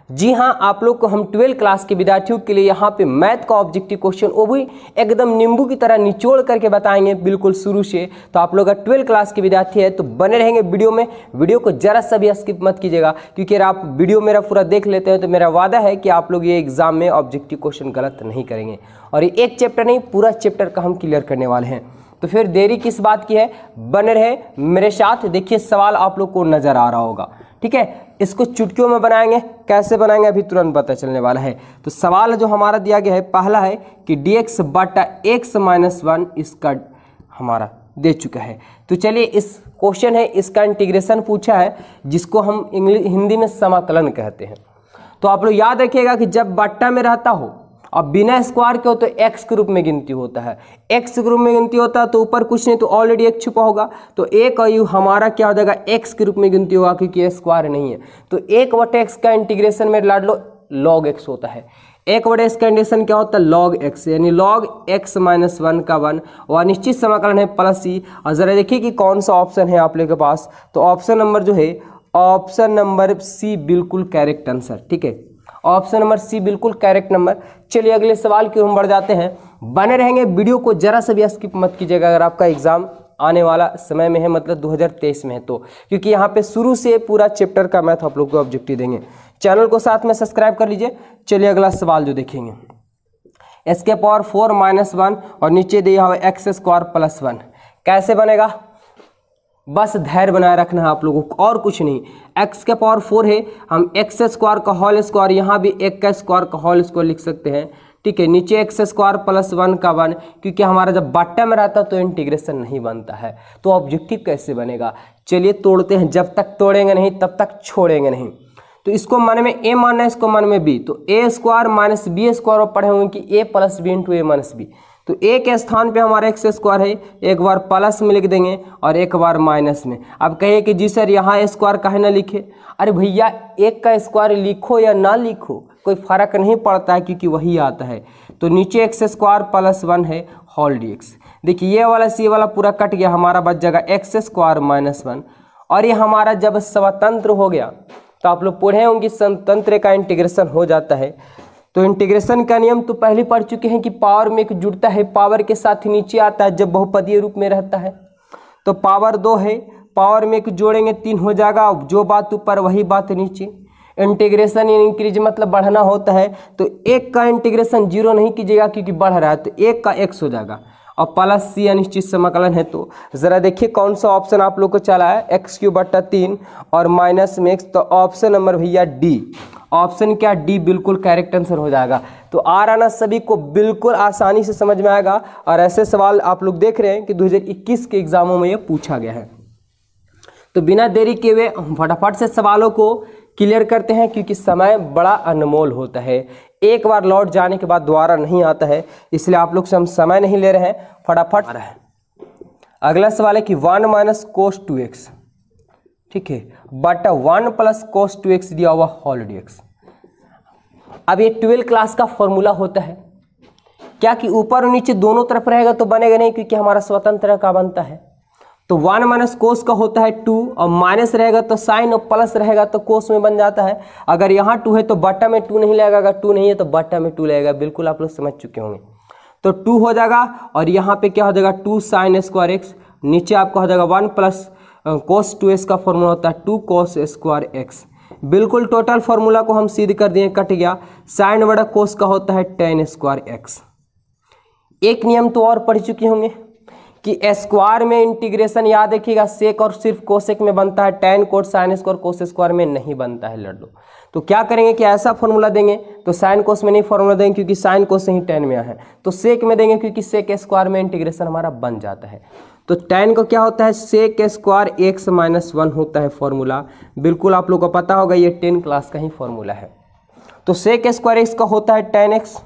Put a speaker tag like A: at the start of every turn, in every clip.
A: जी हाँ, आप लोग को हम 12 क्लास के विद्यार्थियों के लिए यहाँ पे मैथ का ऑब्जेक्टिव क्वेश्चन वो भी एकदम नींबू की तरह निचोड़ करके बताएंगे बिल्कुल शुरू से। तो आप लोग अगर 12 क्लास के विद्यार्थी है तो बने रहेंगे वीडियो में, वीडियो को जरा सा भी स्किप मत कीजिएगा, क्योंकि अगर आप वीडियो मेरा पूरा देख लेते हैं तो मेरा वादा है कि आप लोग ये एग्जाम में ऑब्जेक्टिव क्वेश्चन गलत नहीं करेंगे। और ये एक चैप्टर नहीं, पूरा चैप्टर का हम क्लियर करने वाले हैं। तो फिर देरी किस बात की है, बने रहे मेरे साथ। देखिए सवाल आप लोग को नजर आ रहा होगा, ठीक है। इसको चुटकियों में बनाएंगे, कैसे बनाएंगे अभी तुरंत पता चलने वाला है। तो सवाल जो हमारा दिया गया है पहला है कि dx बटा x माइनस 1 इसका हमारा दे चुका है। तो चलिए इस क्वेश्चन है, इसका इंटीग्रेशन पूछा है, जिसको हम हिंदी में समाकलन कहते हैं। तो आप लोग याद रखिएगा कि जब बट्टा में रहता हो और बिना स्क्वायर के हो तो x के रूप में गिनती होता है। x के रूप में गिनती होता है तो ऊपर कुछ नहीं तो ऑलरेडी एक छुपा होगा, तो एक और यू हमारा क्या हो जाएगा x के रूप में गिनती होगा, क्योंकि ये स्क्वायर नहीं है। तो 1/x का इंटीग्रेशन में लाड लो log x होता है। 1/x का इंटीग्रेशन क्या होता है log x, यानी log x माइनस 1 का 1 और निश्चित समाकलन है प्लस c। और जरा देखिए कि कौन सा ऑप्शन है आप लोगों के पास। तो ऑप्शन नंबर जो है ऑप्शन नंबर सी बिल्कुल करेक्ट आंसर, ठीक है। ऑप्शन नंबर सी बिल्कुल करेक्ट नंबर। चलिए अगले सवाल की ओर हम बढ़ जाते हैं। बने रहेंगे, वीडियो को जरा सा भी स्किप मत कीजिएगा अगर आपका एग्जाम आने वाला समय में है, मतलब 2023 में है तो, क्योंकि यहाँ पे शुरू से पूरा चैप्टर का मैथ आप लोग को ऑब्जेक्टिव देंगे। चैनल को साथ में सब्सक्राइब कर लीजिए। चलिए अगला सवाल जो देखेंगे, x के पावर 4 माइनस 1 और नीचे दिया हुआ x स्क्वायर प्लस 1 कैसे बनेगा। बस धैर्य बनाए रखना है आप लोगों को और कुछ नहीं। x के पावर 4 है, हम x स्क्वायर का होल स्क्वायर, यहाँ भी 1 का स्क्वायर का होल स्क्वायर लिख सकते हैं, ठीक है। नीचे x स्क्वायर प्लस 1 का 1, क्योंकि हमारा जब बट्टा में रहता तो इंटीग्रेशन नहीं बनता है। तो ऑब्जेक्टिव कैसे बनेगा, चलिए तोड़ते हैं। जब तक तोड़ेंगे नहीं तब तक छोड़ेंगे नहीं। तो इसको मन में a मानना है, इसको मन में b। तो a square minus B square और पढ़े होंगे कि a plus B into A minus B. तो a के स्थान पे हमारा x स्क्वायर है, एक बार प्लस में लिख देंगे और एक बार माइनस में। अब कहिए कि जी सर यहाँ स्क्वायर काहे ना लिखे। अरे भैया एक का स्क्वायर लिखो या ना लिखो कोई फर्क नहीं पड़ता है, क्योंकि वही आता है। तो नीचे x स्क्वायर प्लस 1 है होल dx। देखिए ये वाला सी वाला पूरा कट गया, हमारा बच जाएगा x स्क्वायर माइनस 1। और ये हमारा जब स्वतंत्र हो गया तो आप लोग पढ़े होंगे स्वतंत्र का इंटीग्रेशन हो जाता है। तो इंटीग्रेशन का नियम तो पहले पढ़ चुके हैं कि पावर में एक जुड़ता है, पावर के साथ ही नीचे आता है जब बहुपदीय रूप में रहता है। तो पावर 2 है, पावर में एक जोड़ेंगे 3 हो जाएगा, जो बात ऊपर वही बात नीचे। इंटीग्रेशन इंक्रीज मतलब बढ़ना होता है, तो 1 का इंटीग्रेशन 0 नहीं कीजिएगा क्योंकि बढ़ रहा है, तो 1 का x हो जाएगा और प्लस सी अनिश्चित समाकलन है। तो ज़रा देखिए कौन सा ऑप्शन आप लोग को चला है, x³ बटा 3 और माइनस में x। तो ऑप्शन नंबर भैया डी, ऑप्शन क्या डी बिल्कुल करेक्ट आंसर हो जाएगा। तो आ रहा ना सभी को बिल्कुल आसानी से समझ में आएगा। और ऐसे सवाल आप लोग देख रहे हैं कि 2021 के एग्जामों में ये पूछा गया है। तो बिना देरी किए हुए फटाफट से सवालों को क्लियर करते हैं, क्योंकि समय बड़ा अनमोल होता है, एक बार लौट जाने के बाद दोबारा नहीं आता है, इसलिए आप लोग से हम समय नहीं ले रहे हैं, फटाफट आ रहा है। अगला सवाल है कि 1 माइनस कोस 2x, ठीक है, बटा 1 प्लस कोस 2x दिया हुआ होल dx। अब ये 12 क्लास का फॉर्मूला होता है क्या कि ऊपर और नीचे दोनों तरफ रहेगा तो बनेगा नहीं, क्योंकि हमारा स्वतंत्र का बनता है। तो 1 माइनस कोस का होता है 2 और माइनस रहेगा तो साइन और प्लस रहेगा तो कोस में बन जाता है। अगर यहाँ 2 है तो बट्टा में 2 नहीं लगेगा, अगर 2 नहीं है तो बट्टा में 2 लगेगा, बिल्कुल आप लोग समझ चुके होंगे। तो 2 हो जाएगा और यहाँ पे क्या हो जाएगा 2 साइन स्क्वायर x, नीचे आपका हो जाएगा 1 प्लस कोस 2x का फॉर्मूला होता है 2 कोस स्क्वायर x। बिल्कुल टोटल फॉर्मूला को हम सीध कर दिए, कट गया। साइन बड़ा कोस का होता है tan स्क्वायर x। एक नियम तो और पढ़ चुके होंगे कि स्क्वायर में इंटीग्रेशन याद रखिएगा सेक और सिर्फ कोसेक में बनता है, tan cot sine square cos square में नहीं बनता है लड्डू। तो क्या करेंगे कि ऐसा फॉर्मूला देंगे तो साइन कोस में नहीं फॉर्मूला देंगे, क्योंकि साइन कोस से ही tan में है। तो सेक में देंगे क्योंकि सेक स्क्वायर में इंटीग्रेशन हमारा बन जाता है। तो tan को क्या होता है सेक स्क्वायर x माइनस 1 होता है फॉर्मूला, बिल्कुल आप लोग को पता होगा, ये 10 क्लास का ही फॉर्मूला है। तो सेक स्क्वायर x का होता है tan x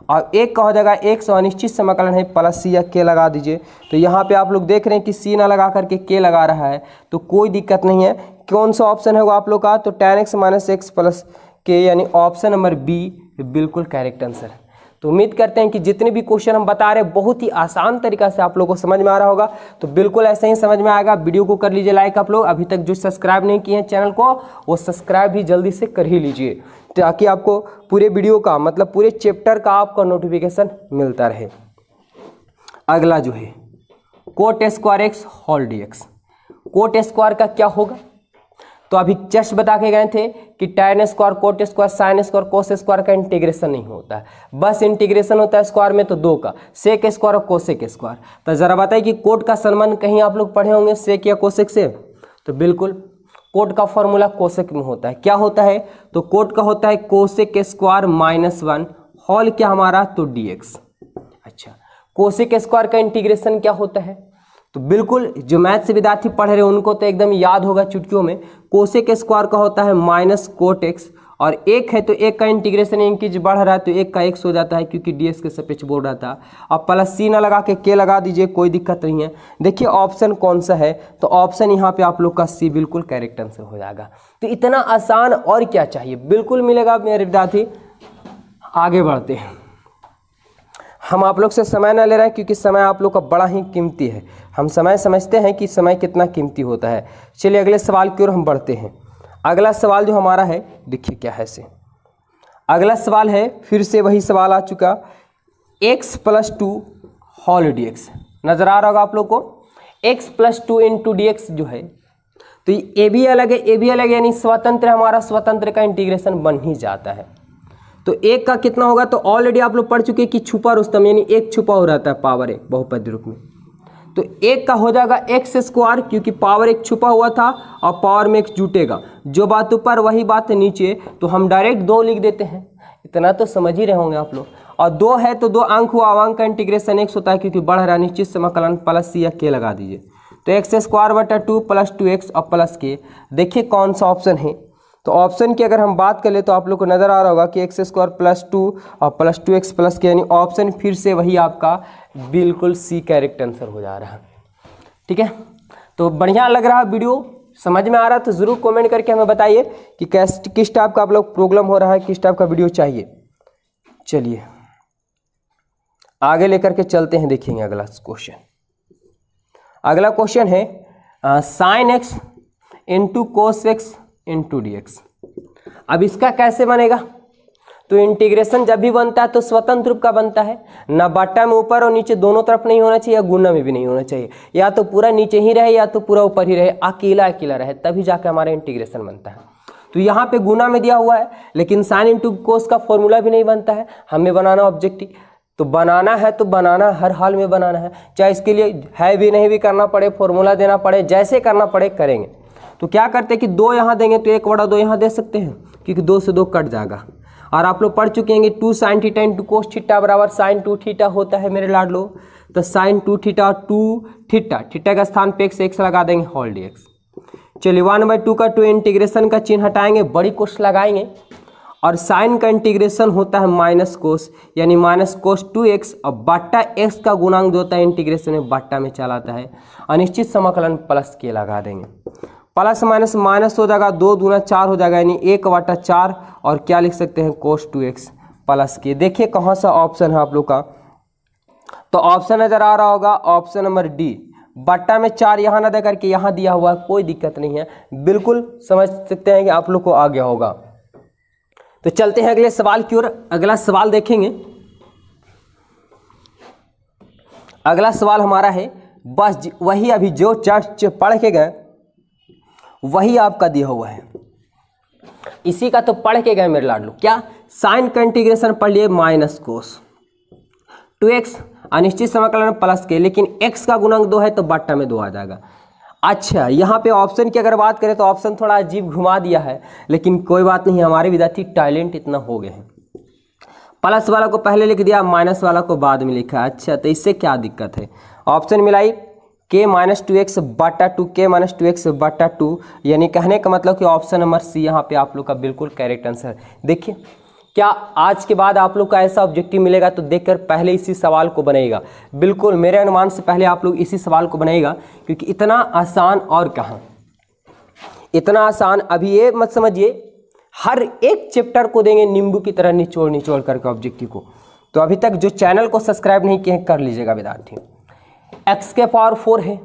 A: और एक का हो जाएगा x और अनिश्चित समाकलन है प्लस सी या के लगा दीजिए। तो यहाँ पे आप लोग देख रहे हैं कि सी ना लगा करके के लगा रहा है, तो कोई दिक्कत नहीं है। कौन सा ऑप्शन है वो आप लोग का, तो tan x minus x plus के, यानी ऑप्शन नंबर बी बिल्कुल करेक्ट आंसर है। तो उम्मीद करते हैं कि जितने भी क्वेश्चन हम बता रहे हैं बहुत ही आसान तरीका से आप लोगों को समझ में आ रहा होगा। तो बिल्कुल ऐसे ही समझ में आएगा। वीडियो को कर लीजिए लाइक। आप लोग अभी तक जो सब्सक्राइब नहीं किए हैं चैनल को, वो सब्सक्राइब भी जल्दी से कर ही लीजिए, ताकि आपको पूरे वीडियो का मतलब पूरे चैप्टर का आपका नोटिफिकेशन मिलता रहे। अगला जो है cot square X whole D X. Cot square का क्या होगा, तो अभी जस्ट बता के गए थे कि tan square, coat square, sign square, cos square का इंटीग्रेशन नहीं होता है, बस इंटीग्रेशन होता है स्क्वायर में तो दो का, सेक स्क्वायर और कोसेक स्क्वायर। तो जरा बताइए कि कोट का संबंध कहीं आप लोग पढ़े होंगे सेक या कोसेक से, तो बिल्कुल कोट का फॉर्मूला कोसेक में होता है। क्या होता है, तो कोट का होता है कोसेक स्क्वायर -1 होल क्या हमारा, तो dx। अच्छा, कोसेक स्क्वायर का इंटीग्रेशन क्या होता है, तो बिल्कुल जो मैथ से विद्यार्थी पढ़ रहे हैं उनको तो एकदम याद होगा चुटकियों में। कोसेक स्क्वायर का होता है माइनस कोट एक्स, और एक है तो एक का इंटीग्रेशन इंक्रीज बढ़ रहा है तो एक का एक्स हो जाता है, क्योंकि डीएक्स के सापेक्ष बोल रहा था। अब प्लस सी ना लगा के लगा दीजिए, कोई दिक्कत नहीं है। देखिए ऑप्शन कौन सा है, तो ऑप्शन यहाँ पे आप लोग का सी बिल्कुल करेक्ट आंसर हो जाएगा। तो इतना आसान और क्या चाहिए, बिल्कुल मिलेगा मेरे विद्यार्थी। आगे बढ़ते हैं, हम आप लोग से समय ना ले रहे हैं क्योंकि समय आप लोग का बड़ा ही कीमती है। हम समय समझते हैं कि समय कितना कीमती होता है। चलिए अगले सवाल की ओर हम बढ़ते हैं। अगला सवाल जो हमारा है, देखिए क्या है से, अगला सवाल है फिर से वही सवाल आ चुका, x + 2 होल dx। नजर आ रहा होगा आप लोग को, x + 2 × dx जो है, तो ये भी अलग है, ये भी अलग है, यानी स्वतंत्र, हमारा स्वतंत्र का इंटीग्रेशन बन ही जाता है। तो एक का कितना होगा, तो ऑलरेडी आप लोग पढ़ चुके हैं कि छुपा रुस्तम, यानी एक छुपा हो रहता है पावर एक बहुपद रूप में। तो एक का हो जाएगा x², क्योंकि पावर एक छुपा हुआ था और पावर में एक जुटेगा, जो बात ऊपर वही बात नीचे, तो हम डायरेक्ट 2 लिख देते हैं। इतना तो समझ ही रहे होंगे आप लोग। और 2 है तो 2 अंक हुआ, अंक का इंटीग्रेशन x होता है, क्योंकि बढ़ रहा है निश्चित समाकलन प्लस सी या के लगा दीजिए। तो x² / 2 + 2x और प्लस के। देखिए कौन सा ऑप्शन है, तो ऑप्शन की अगर हम बात करें तो आप लोग को नजर आ रहा होगा कि x² + 2 और प्लस 2x प्लस के, यानी ऑप्शन फिर से वही आपका बिल्कुल सी करेक्ट आंसर हो जा रहा है। ठीक है, तो बढ़िया लग रहा वीडियो, समझ में आ रहा तो जरूर कमेंट करके हमें बताइए कि किस टाइप का आप लोग प्रॉब्लम हो रहा है, किस टाइप का वीडियो चाहिए। चलिए आगे लेकर के चलते हैं, देखेंगे अगला क्वेश्चन। अगला क्वेश्चन है sin x × cos x × dx। अब इसका कैसे बनेगा, तो इंटीग्रेशन जब भी बनता है तो स्वतंत्र रूप का बनता है, ना बट्टा में ऊपर और नीचे दोनों तरफ नहीं होना चाहिए, या गुना में भी नहीं होना चाहिए, या तो पूरा नीचे ही रहे या तो पूरा ऊपर ही रहे, अकेला अकेला रहे, तभी जाके हमारा इंटीग्रेशन बनता है। तो यहाँ पे गुना में दिया हुआ है, लेकिन साइन × कोस का फॉर्मूला भी नहीं बनता है, हमें बनाना ऑब्जेक्टिव। तो बनाना है तो बनाना हर हाल में बनाना है, चाहे इसके लिए है भी नहीं भी करना पड़े, फॉर्मूला देना पड़े, जैसे करना पड़े करेंगे। तो क्या करते हैं कि 2 यहाँ देंगे तो 1/2 यहाँ दे सकते हैं, क्योंकि 2 से 2 कट जाएगा। और आप लोग पढ़ चुके हैं 2 sin θ × cos θ बराबर sin 2θ होता है मेरे लाडलो। तो sin 2θ और 2θ, थीटा का स्थान पे x लगा देंगे होल dx। चलिए 1/2 का 2 इंटीग्रेशन का चिन्ह हटाएंगे, बड़ी कोस लगाएंगे, और साइन का इंटीग्रेशन होता है माइनस कोस, यानी -cos 2x, और बट्टा x का गुणांक जो होता है इंटीग्रेशन में बट्टा में चला आता है, अनिश्चित समाकलन प्लस के लगा देंगे। प्लस माइनस माइनस हो जाएगा, 2 दूना 4 हो जाएगा, यानी 1/4, और क्या लिख सकते हैं cos 2x प्लस के। देखिए कौन सा ऑप्शन है आप लोग का, तो ऑप्शन नजर आ रहा होगा ऑप्शन नंबर डी। बट्टा में 4 यहाँ ना दे करके यहाँ दिया हुआ है, कोई दिक्कत नहीं है, बिल्कुल समझ सकते हैं कि आप लोग को आ गया होगा। तो चलते हैं अगले सवाल की ओर। अगला सवाल देखेंगे, अगला सवाल हमारा है बस वही अभी जो चर्च पढ़ के गए वही आपका दिया हुआ है, इसी का तो पढ़ के गए मेरे लाडलो। क्या, साइन का इंटीग्रेशन पढ़ लिए -cos 2x, अनिश्चित समाकलन प्लस के, लेकिन x का गुणांक 2 है तो बट्टा में 2 आ जाएगा। अच्छा, यहाँ पे ऑप्शन की अगर बात करें तो ऑप्शन थोड़ा अजीब घुमा दिया है, लेकिन कोई बात नहीं, हमारे विद्यार्थी टैलेंट इतना हो गए हैं। प्लस वाला को पहले लिख दिया, माइनस वाला को बाद में लिखा। अच्छा, तो इससे क्या दिक्कत है, ऑप्शन मिलाई k - 2x बटा 2, k - 2x बटा 2, यानी कहने का मतलब कि ऑप्शन नंबर सी यहाँ पे आप लोग का बिल्कुल करेक्ट आंसर। देखिए क्या आज के बाद आप लोग का ऐसा ऑब्जेक्टिव मिलेगा तो देखकर पहले इसी सवाल को बनाइएगा, बिल्कुल मेरे अनुमान से पहले आप लोग इसी सवाल को बनाइएगा, क्योंकि इतना आसान और कहाँ, इतना आसान अभी ये मत समझिए, हर एक चैप्टर को देंगे नींबू की तरह निचोड़ निचोड़ करके ऑब्जेक्टिव को। तो अभी तक जो चैनल को सब्सक्राइब नहीं किए कर लीजिएगा विद्यार्थी। x के पावर 4 है,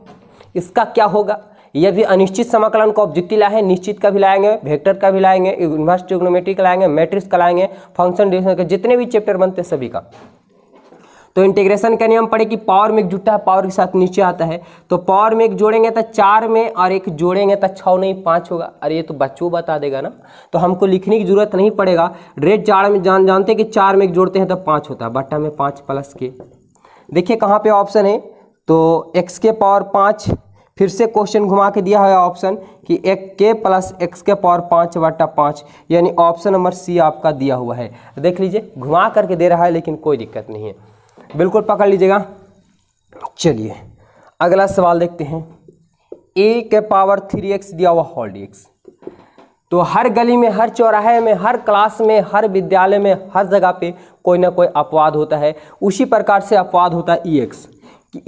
A: इसका क्या होगा? यह भी अनिश्चित समाकलन का ऑब्जेक्टिव लाए हैं, निश्चित का भी लाएंगे, वेक्टर का भी लाएंगे, इनवर्स ट्रिग्नोमेट्री का लाएंगे, मैट्रिक्स का लाएंगे, फंक्शन डिवीजन के जितने भी चैप्टर बनते हैं सभी का। तो इंटीग्रेशन का नियम पढ़े कि पावर में एक जुटा है, पावर के साथ नीचे आता है, तो पावर में एक जोड़ेंगे तो 4 में और एक जोड़ेंगे तो 6 नहीं 5 होगा। अरे ये तो बच्चों बता देगा ना, तो हमको लिखने की जरूरत नहीं पड़ेगा। डायरेक्ट जाड़ में जानते हैं कि 4 में एक जोड़ते हैं तो 5 होता है, बट्टा में 5 प्लस के। देखिए कहाँ पे ऑप्शन है, तो x के पावर 5, फिर से क्वेश्चन घुमा के दिया है ऑप्शन कि k प्लस x के पावर 5 बट्टा 5, यानी ऑप्शन नंबर सी आपका दिया हुआ है। देख लीजिए घुमा करके दे रहा है, लेकिन कोई दिक्कत नहीं है, बिल्कुल पकड़ लीजिएगा। चलिए अगला सवाल देखते हैं। a के पावर 3x दिया हुआ होल dx। तो हर गली में, हर चौराहे में, हर क्लास में, हर विद्यालय में, हर जगह पे कोई ना कोई अपवाद होता है। उसी प्रकार से अपवाद होता है ex,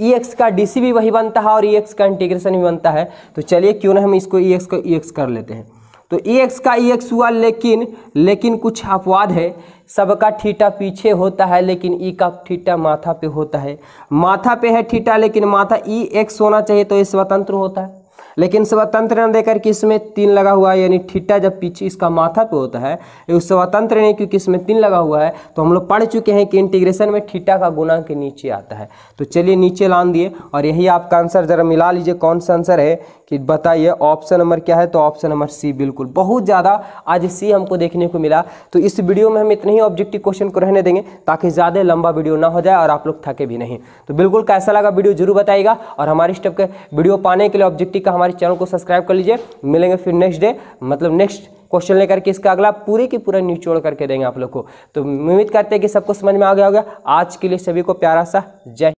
A: ex का dc भी वही बनता है और ex का इंटीग्रेशन भी बनता है। तो चलिए क्यों ना हम इसको ex को ex कर लेते हैं। तो ex का ex हुआ, लेकिन कुछ अपवाद है। सबका थीटा पीछे होता है, लेकिन ई का थीटा माथा पे होता है। माथा पे है थीटा, लेकिन माथा ex होना चाहिए, तो ये स्वतंत्र होता है। लेकिन स्वतंत्र न देकर के इसमें 3 लगा हुआ है, यानी थीटा जब पीछे इसका माथा पे होता है, ये स्वतंत्र नहीं, क्योंकि इसमें 3 लगा हुआ है। तो हम लोग पढ़ चुके हैं कि इंटीग्रेशन में थीटा का गुणा के नीचे आता है। तो चलिए नीचे लान दिए, और यही आपका आंसर जरा मिला लीजिए कौन सा आंसर है कि बताइए ऑप्शन नंबर क्या है। तो ऑप्शन नंबर सी, बिल्कुल बहुत ज़्यादा आज सी हमको देखने को मिला। तो इस वीडियो में हम इतने ही ऑब्जेक्टिव क्वेश्चन को रहने देंगे, ताकि ज़्यादा लंबा वीडियो ना हो जाए और आप लोग थके भी नहीं। तो बिल्कुल कैसा लगा वीडियो जरूर बताइएगा, और हमारे इस टाइप के वीडियो पाने के लिए ऑब्जेक्टिव का हमारे चैनल को सब्सक्राइब कर लीजिए। मिलेंगे फिर नेक्स्ट डे, मतलब नेक्स्ट क्वेश्चन लेकर के, इसका अगला पूरे की पूरा निचोड़ करके देंगे आप लोग को। तो उम्मीद करते हैं कि सबको समझ में आ गया होगा। आज के लिए सभी को प्यारा सा जय।